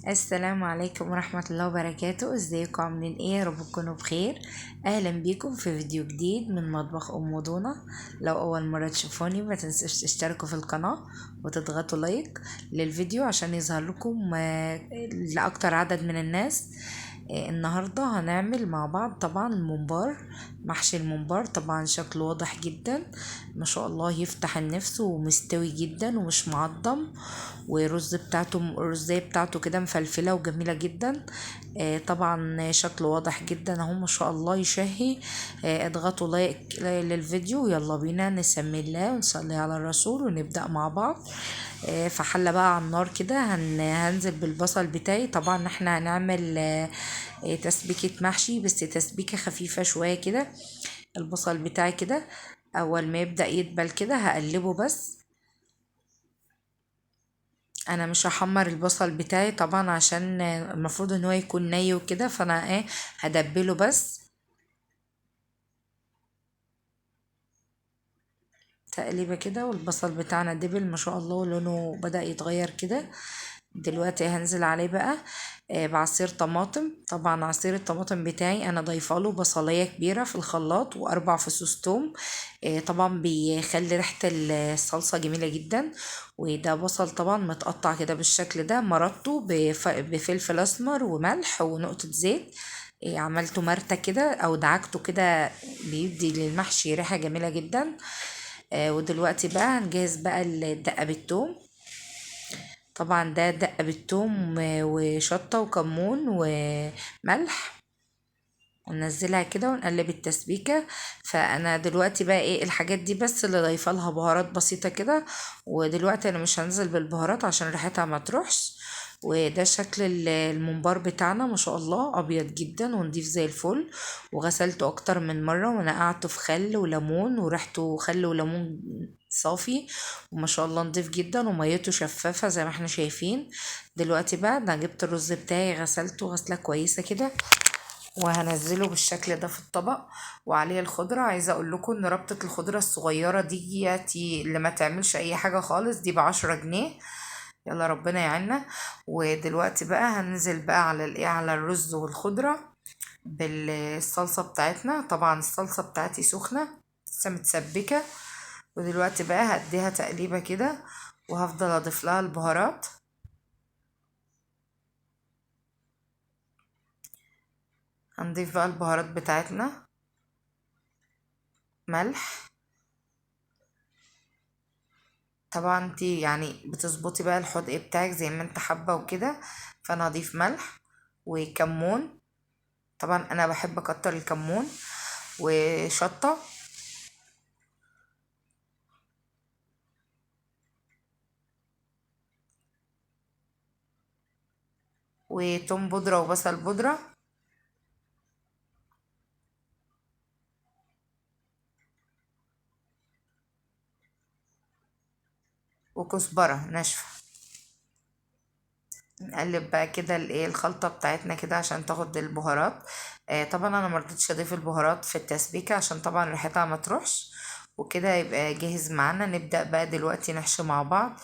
السلام عليكم ورحمة الله وبركاته. ازيكم عاملين ايه؟ يا رب تكونوا بخير. اهلا بيكم في فيديو جديد من مطبخ ام دونا. لو اول مرة تشوفوني ما تنسوش تشتركوا في القناة وتضغطوا لايك للفيديو عشان يظهر لكم لاكتر عدد من الناس. النهاردة هنعمل مع بعض طبعا الممبار، محشي الممبار. طبعا شكله واضح جدا ما شاء الله، يفتح النفس ومستوي جدا ومش معضم، الرزية بتاعته كده مفلفلة وجميلة جدا. طبعا شكله واضح جدا اهو ما شاء الله يشهي. اضغطوا لايك للفيديو، يلا بينا نسمي الله ونصلي على الرسول ونبدأ مع بعض. فحلة بقى على النار كده هنزل بالبصل بتاعي. طبعا احنا هنعمل تسبيكة محشي، بس تسبيكة خفيفة شوية كده. البصل بتاعي كده اول ما يبدأ يدبل كده هقلبه بس. انا مش هحمر البصل بتاعي طبعا عشان المفروض ان هو يكون ني وكده، فانا هدبله بس تقليبه كده. والبصل بتاعنا دبل ما شاء الله ولونه بدأ يتغير كده. دلوقتي هنزل عليه بقى بعصير طماطم. طبعا عصير الطماطم بتاعي انا ضايفه له بصلايه كبيره في الخلاط واربع فصوص توم. طبعا بيخلي ريحه الصلصه جميله جدا. وده بصل طبعا متقطع كده بالشكل ده، مرطته بفلفل اسمر وملح ونقطه زيت. عملته مرتة كده او دعكته كده، بيدي للمحشي ريحه جميله جدا. ودلوقتي بقى هنجهز بقى الدقه بالثوم. طبعا ده دقة بالثوم وشطة وكمون وملح، وننزلها كده ونقلب التسبيكة. فانا دلوقتي بقى الحاجات دي بس اللي ضايفه لها بهارات بسيطة كده. ودلوقتي انا مش هنزل بالبهارات عشان ريحتها ما تروحش. وده شكل الممبار بتاعنا ما شاء الله ابيض جدا ونضيف زي الفل. وغسلته اكتر من مرة ونقعته في خل وليمون، وريحته خل وليمون صافي وما شاء الله نضيف جدا وميته شفافة زي ما احنا شايفين. دلوقتي بقى انا جبت الرز بتاعي غسلته غسلة كويسة كده، وهنزله بالشكل ده في الطبق وعليه الخضرة. عايزة اقول لكم ان ربطة الخضرة الصغيرة دي اللي ما تعملش اي حاجة خالص دي ب10 جنيه. يلا ربنا يعيننا. ودلوقتي بقى هننزل بقى على على الرز والخضرة بالصلصة بتاعتنا. طبعا الصلصة بتاعتي سخنة لسه متسبكة. ودلوقتي بقى هديها تقليبة كده وهفضل اضيف لها البهارات. هنضيف بقى البهارات بتاعتنا، ملح. طبعا انت يعني بتظبطي بقى الحدق بتاعك زي ما انت حابه وكده. فانا هضيف ملح وكمون. طبعا انا بحب اكتر الكمون وشطه وتوم بودره وبصل بودره وكزبره ناشفه. نقلب بقى كده الخلطه بتاعتنا كده عشان تاخد البهارات. طبعا انا مرضتش اضيف البهارات في التسبيكه عشان طبعا ريحتها ما تروحش. وكده يبقى جاهز معانا. نبدأ بقى دلوقتي نحشي مع بعض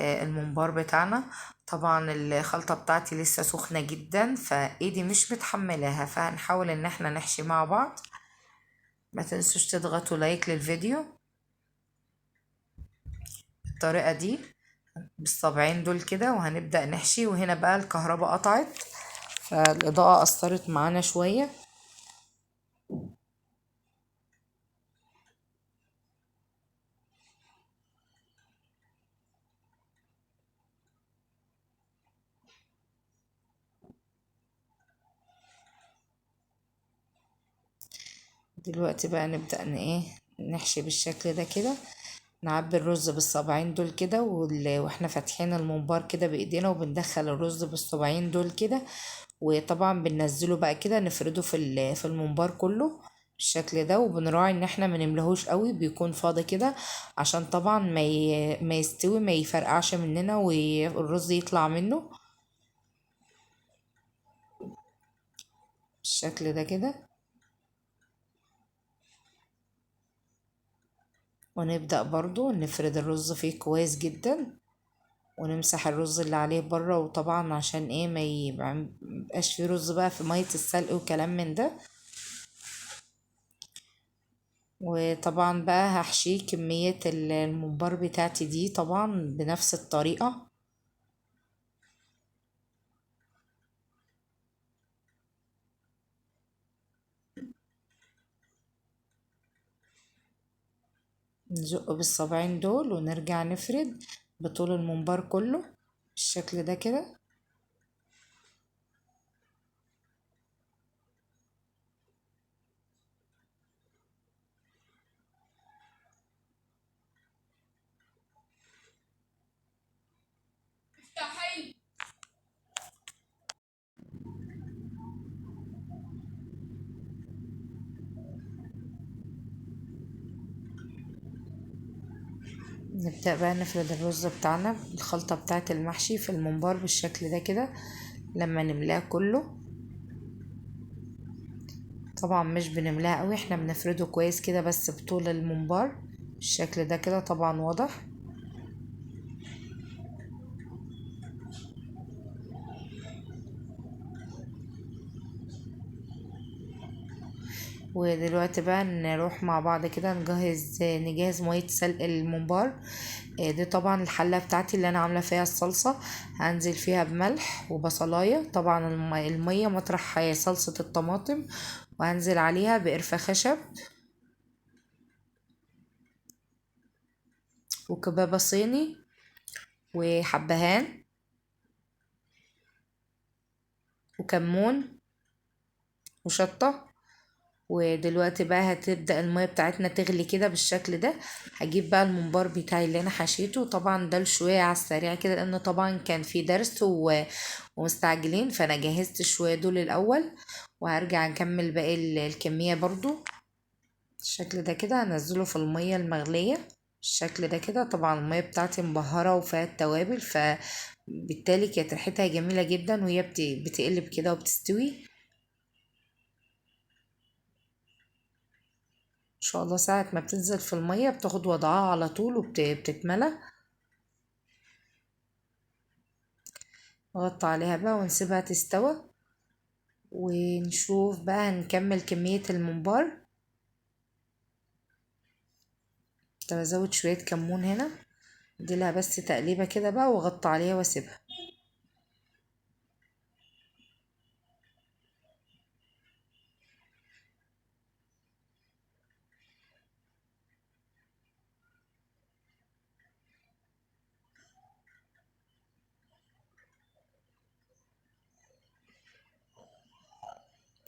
الممبار بتاعنا. طبعا الخلطة بتاعتي لسه سخنة جدا فايدي مش متحملاها، فهنحاول ان احنا نحشي مع بعض. ما تنسوش تضغطوا لايك للفيديو بالطريقة دي بالصابعين دول كده. وهنبدأ نحشي. وهنا بقى الكهرباء قطعت فالإضاءة أثرت معانا شوية. دلوقتي بقى نبدأ نحشي بالشكل ده كده. نعبي الرز بالصباعين دول كده واحنا فاتحين الممبار كده بايدينا وبندخل الرز بالصباعين دول كده. وطبعا بننزله بقى كده نفرده في الممبار كله بالشكل ده. وبنراعي ان احنا ما نملهوش قوي، بيكون فاضي كده عشان طبعا ما يستوي ما يفرقعش مننا والرز يطلع منه بالشكل ده كده. ونبدأ برضو نفرد الرز فيه كويس جدا ونمسح الرز اللي عليه بره، وطبعا عشان ايه ميبقاش فيه رز بقى في مية السلق وكلام من ده. وطبعا بقى هحشيه كمية الممبار بتاعتي دي طبعا بنفس الطريقة. نزق بالصابعين دول ونرجع نفرد بطول الممبار كله بالشكل ده كده. نبدأ بقى نفرد الرز بتاعنا الخلطة بتاعة المحشي في الممبار بالشكل ده كده لما نملاه كله. طبعا مش بنملاه قوي، احنا بنفرده كويس كده بس بطول الممبار بالشكل ده كده طبعا واضح. ودلوقتي بقى نروح مع بعض كده نجهز مية سلق الممبار. دي طبعا الحلة بتاعتي اللي انا عاملة فيها الصلصة، هنزل فيها بملح وبصلاية طبعا المية مطرح صلصة الطماطم، وهنزل عليها بقرفة خشب وكبابة صيني وحبهان وكمون وشطة. ودلوقتي بقى هتبدأ المية بتاعتنا تغلي كده بالشكل ده. هجيب بقى الممبار بتاعي اللي انا حشيته، طبعا ده شوية على السريع كده لان طبعا كان في درس ومستعجلين، فانا جهزت شوية دول الاول وهرجع نكمل باقي الكمية برضو بالشكل ده كده. هنزله في المية المغلية بالشكل ده كده. طبعا المية بتاعتي مبهرة وفيها التوابل، فبالتالي كانت ريحتها جميلة جدا وهي بتقلب كده وبتستوي ان شاء الله. ساعة ما بتنزل في المية بتاخد وضعها على طول وبتتملى. نغطي عليها بقى ونسيبها تستوى ونشوف بقى هنكمل كمية الممبار. طب ازود شوية كمون هنا، اديلها بس تقليبة كده بقى واغطي عليها واسيبها.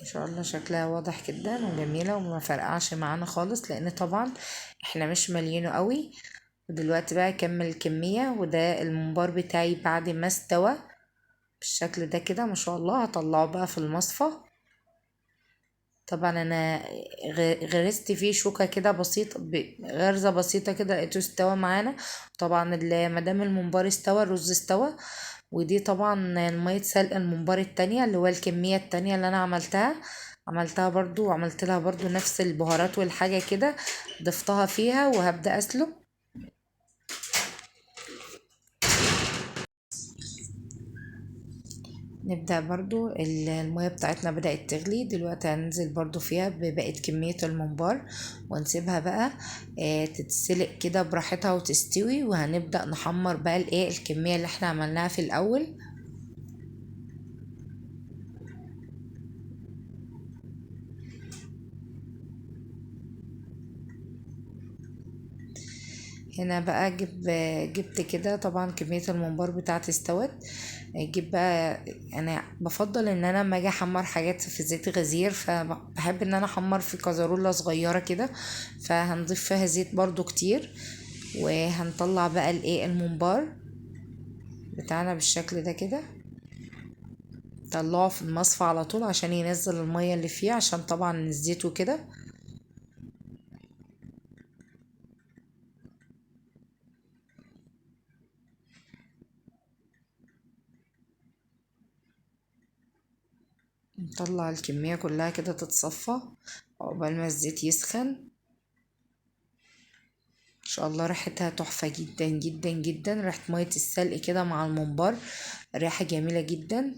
ان شاء الله شكلها واضح جدا وجميلة وما فرقعش معانا خالص لان طبعا احنا مش مالينه قوي. ودلوقتي بقى اكمل الكمية، وده الممبار بتاعي بعد ما استوى بالشكل ده كده ما شاء الله. هطلعه بقى في المصفى. طبعا انا غرست فيه شوكة كده بسيطة غرزة بسيطة كده لقيته استوى معانا. طبعا مادام الممبار استوى الرز استوى. ودي طبعا مية سلق الممبار التانية اللي هو الكمية التانية اللي انا عملتها برضو، وعملت لها برضو نفس البهارات والحاجة كده ضفتها فيها وهبدأ اسلق. نبدأ برضو المية بتاعتنا بدأت تغلي، دلوقتي هننزل برضو فيها ببقية كمية الممبار ونسيبها بقى تتسلق كده براحتها وتستوي. وهنبدأ نحمر بقى الكمية اللي احنا عملناها في الأول. هنا بقى جبت كده طبعا كمية الممبار بتاعتي استوت. اجيب بقى، انا بفضل ان انا لما اجي احمر حاجات في زيت غزير فبحب ان انا احمر في كزرولة صغيرة كده، فهنضيف فيها زيت برضو كتير. وهنطلع بقى الممبار بتاعنا بالشكل ده كده، طلعه في المصفى على طول عشان ينزل المية اللي فيه عشان طبعا الزيت وكده. نطلع الكمية كلها كده تتصفى عقبال ما الزيت يسخن شاء الله ريحتها تحفة جدا جدا جدا، ريحة مية السلق كده مع الممبار، ريحة جميلة جدا.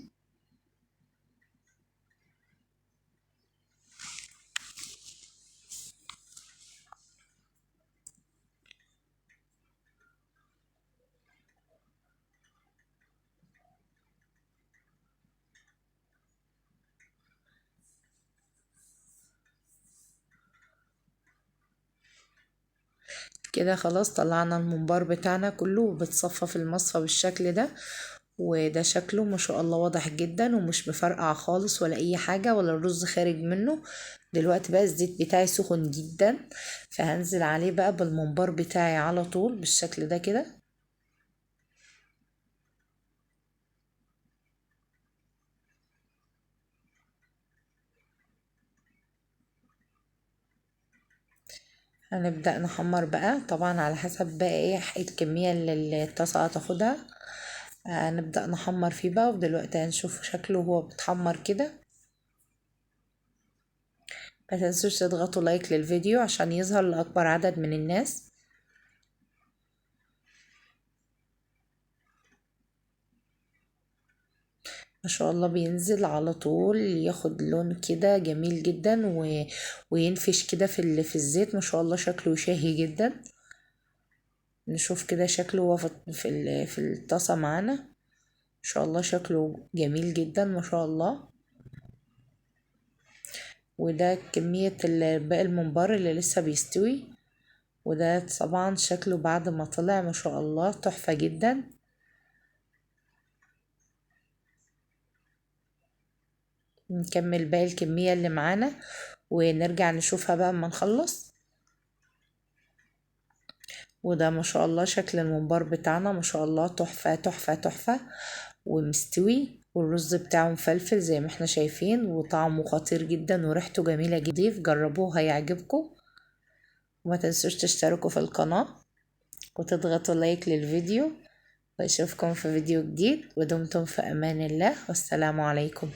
كده خلاص طلعنا الممبار بتاعنا كله وبتصفى في المصفى بالشكل ده، وده شكله ما شاء الله واضح جدا ومش مفرقع خالص ولا اي حاجة ولا الرز خارج منه. دلوقتي بقى الزيت بتاعي سخن جدا، فهنزل عليه بقى بالممبار بتاعي على طول بالشكل ده كده. هنبدأ نحمر بقى طبعا على حسب بقى ايه الكمية اللي الطاسة هتاخدها. هنبدأ نحمر فيه بقى، ودلوقتي هنشوف شكله وهو بيتحمر كده. ما تنسوش تضغطوا لايك للفيديو عشان يظهر لأكبر عدد من الناس. ما شاء الله بينزل على طول ياخد لون كده جميل جدا وينفش كده في الزيت، ما شاء الله شكله شاهي جدا. نشوف كده شكله وهو في الطاسة معانا، ما شاء الله شكله جميل جدا ما شاء الله. وده كمية باقي الممبار اللي لسه بيستوي، وده طبعا شكله بعد ما طلع ما شاء الله تحفة جدا. نكمل باقي الكمية اللي معانا ونرجع نشوفها بقى اما نخلص. وده ما شاء الله شكل الممبار بتاعنا ما شاء الله تحفة تحفة تحفة ومستوي، والرز بتاعه مفلفل زي ما احنا شايفين، وطعمه خطير جدا وريحته جميلة جدا. جربوه هيعجبكم، وما تنسوش تشتركوا في القناة وتضغطوا لايك للفيديو، واشوفكم في فيديو جديد، ودمتم في امان الله، والسلام عليكم.